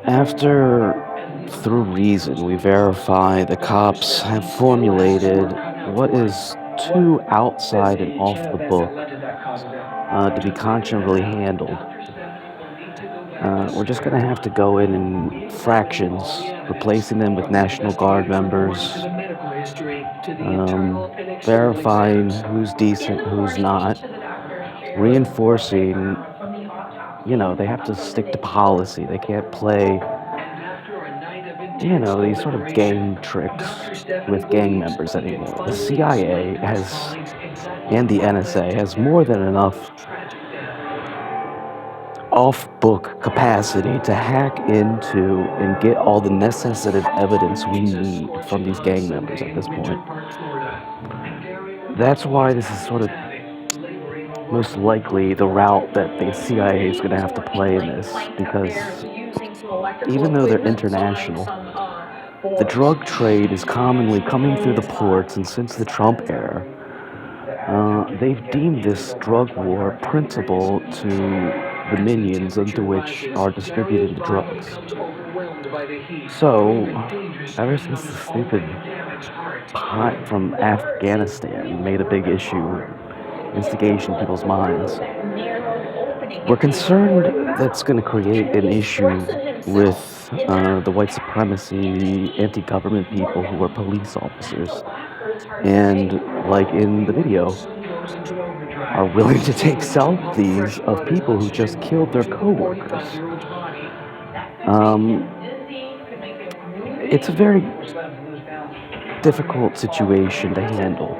After, through reason, we verify the cops have formulated what is too outside and off the book to be conscionably handled. We're just going to have to go in fractions, replacing them with National Guard members, verifying who's decent, who's not, reinforcing, they have to stick to policy. They can't play, these sort of gang tricks with gang members anymore. The CIA has, and the NSA has more than enough off-book capacity to hack into and get all the necessitative evidence we need from these gang members at this point. That's why this is sort of most likely the route that the CIA is going to have to play in this, because even though they're international, the drug trade is commonly coming through the ports, and since the Trump era, they've deemed this drug war principal to the minions into which are distributing the drugs. So, ever since the stupid pot from Afghanistan made a big issue, instigation in people's minds, we're concerned that's going to create an issue with the white supremacy, anti-government people who are police officers, and like in the video, are willing to take selfies of people who just killed their coworkers. Um, it's a very difficult situation to handle,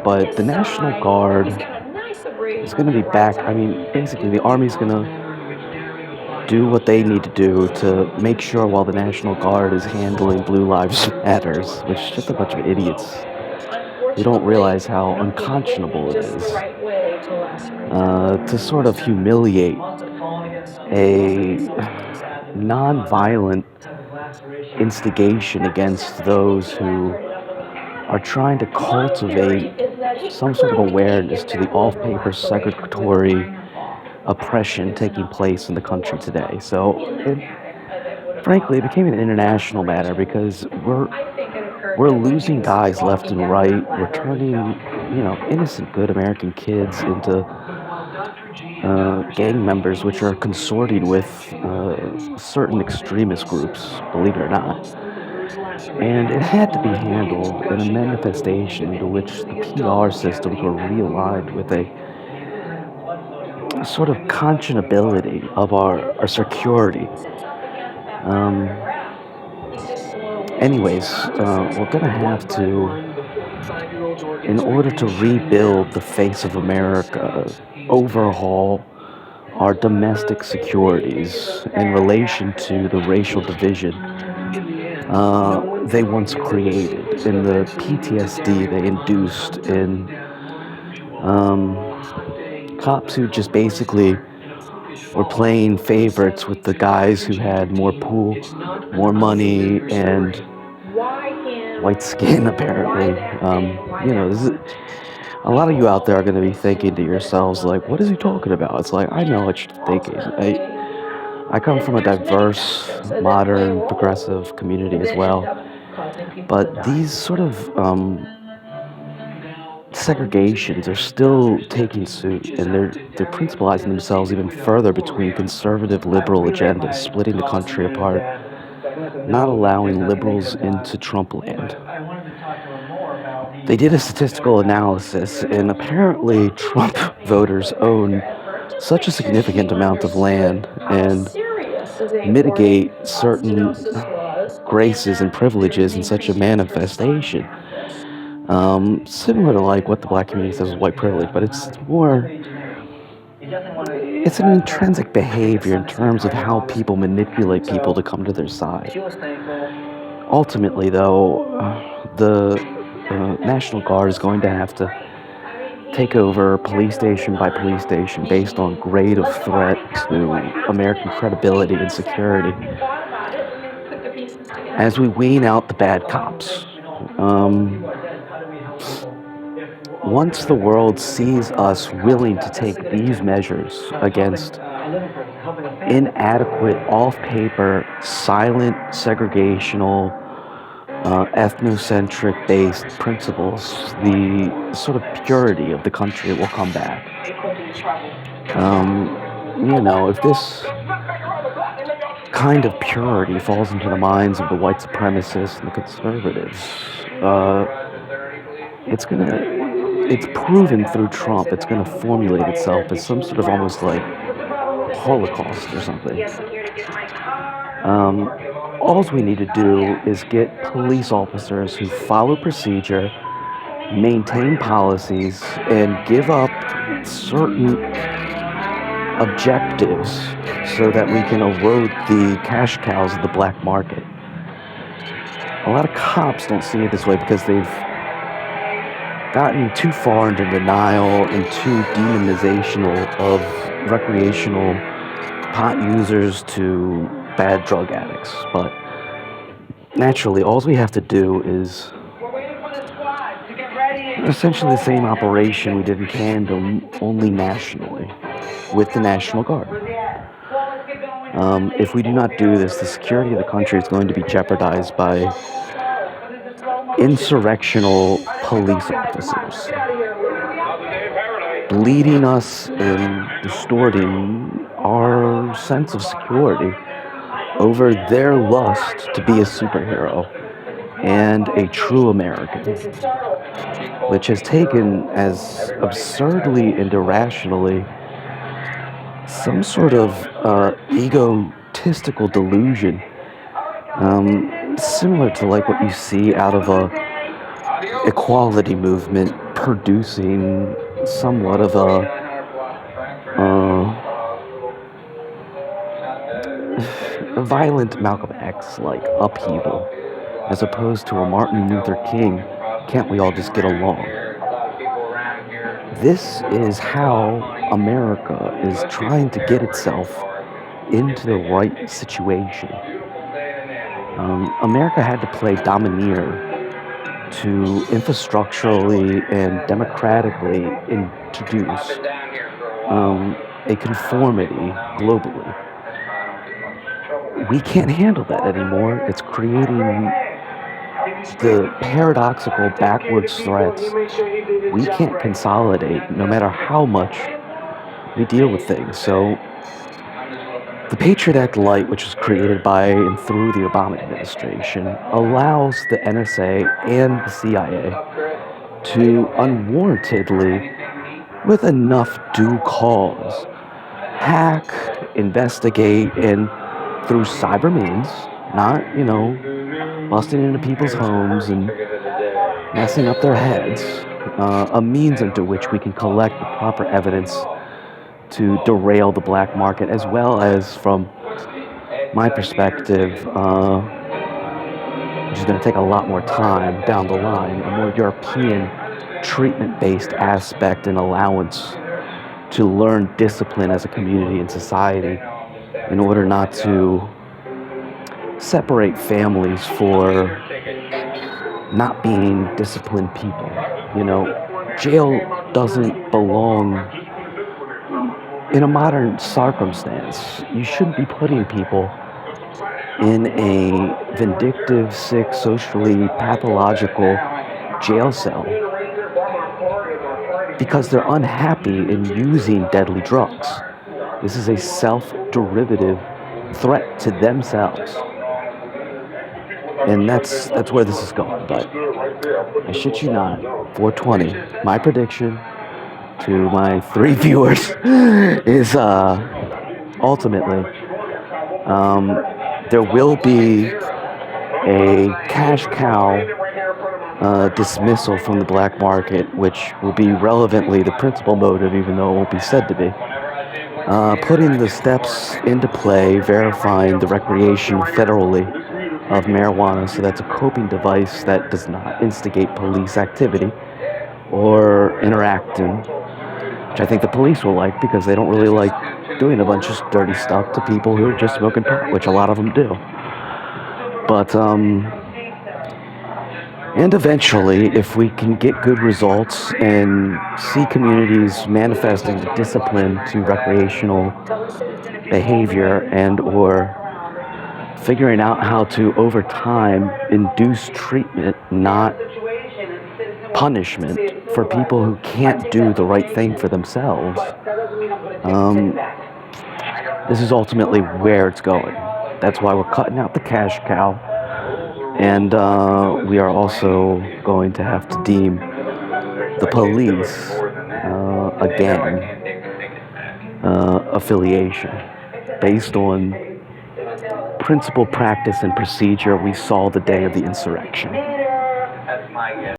but the National Guard is going to be back. I mean, basically, the Army's going to do what they need to do to make sure while the National Guard is handling Blue Lives Matters, which is just a bunch of idiots who don't realize how unconscionable it is to sort of humiliate a non-violent instigation against those who are trying to cultivate some sort of awareness to the off-paper segregatory oppression taking place in the country today. So, frankly, it became an international matter because we're losing guys left and right. We're turning, innocent, good American kids into gang members, which are consorting with certain extremist groups, believe it or not. And it had to be handled in a manifestation to which the PR systems were realigned with a sort of conscionability of our security. Um, we're going to have to, in order to rebuild the face of America, overhaul our domestic securities in relation to the racial division they once created, in the PTSD they induced in cops who just basically were playing favorites with the guys who had more pool, more money, and white skin, apparently. This is, a lot of you out there are going to be thinking to yourselves, like, what is he talking about? It's like, I know what you're thinking. I come from a diverse, modern, progressive community as well. But these sort of segregations are still taking suit, and they're principalizing themselves even further between conservative liberal agendas, splitting the country apart, not allowing liberals into Trump land. They did a statistical analysis, and apparently Trump voters own such a significant amount of land and mitigate certain graces and privileges in such a manifestation. Similar to like what the black community says is white privilege, but it's an intrinsic behavior in terms of how people manipulate people to come to their side. Ultimately, though, the National Guard is going to have to take over police station by police station based on grade of threat to American credibility and security as we wean out the bad cops. Once the world sees us willing to take these measures against inadequate, off-paper, silent, segregational, ethnocentric based principles, the sort of purity of the country will come back. Um, if this kind of purity falls into the minds of the white supremacists and the conservatives, uh, it's proven through Trump, it's gonna formulate itself as some sort of almost like Holocaust or something. Um, all we need to do is get police officers who follow procedure, maintain policies, and give up certain objectives so that we can erode the cash cows of the black market. A lot of cops don't see it this way because they've gotten too far into denial and too demonizational of recreational pot users to bad drug addicts. But naturally, all we have to do is essentially the same operation we did in Canada, only nationally, with the National Guard. If we do not do this, the security of the country is going to be jeopardized by insurrectional police officers, bleeding us and distorting our sense of security over their lust to be a superhero and a true American, which has taken as absurdly and irrationally some sort of egotistical delusion, similar to like what you see out of a equality movement producing somewhat of a violent Malcolm X like upheaval, as opposed to a Martin Luther King, can't we all just get along? This is how America is trying to get itself into the right situation. America had to play domineer to infrastructurally and democratically introduce a conformity globally. We can't handle that anymore. It's creating the paradoxical backwards threats. We can't consolidate no matter how much we deal with things. So the Patriot Act Lite, which was created by and through the Obama administration, allows the NSA and the CIA to unwarrantedly, with enough due cause, hack, investigate, and through cyber means, not, busting into people's homes and messing up their heads, a means into which we can collect the proper evidence to derail the black market, as well as, from my perspective, which is going to take a lot more time down the line, a more European treatment-based aspect and allowance to learn discipline as a community and society in order not to separate families for not being disciplined people. Jail doesn't belong in a modern circumstance. You shouldn't be putting people in a vindictive, sick, socially pathological jail cell because they're unhappy in using deadly drugs. This is a self-derivative threat to themselves. And that's where this is going. But I shit you not, 420, my prediction to my 3 viewers is ultimately there will be a cash cow dismissal from the black market, which will be relevantly the principal motive, even though it won't be said to be. Putting the steps into play, verifying the recreation federally of marijuana, so that's a coping device that does not instigate police activity or interacting, which I think the police will like because they don't really like doing a bunch of dirty stuff to people who are just smoking pot, which a lot of them do. But And eventually, if we can get good results and see communities manifesting the discipline to recreational behavior and or figuring out how to, over time, induce treatment, not punishment, for people who can't do the right thing for themselves, um, this is ultimately where it's going. That's why we're cutting out the cash cow, and we are also going to have to deem the police a gang affiliation based on principle, practice, and procedure we saw the day of the insurrection.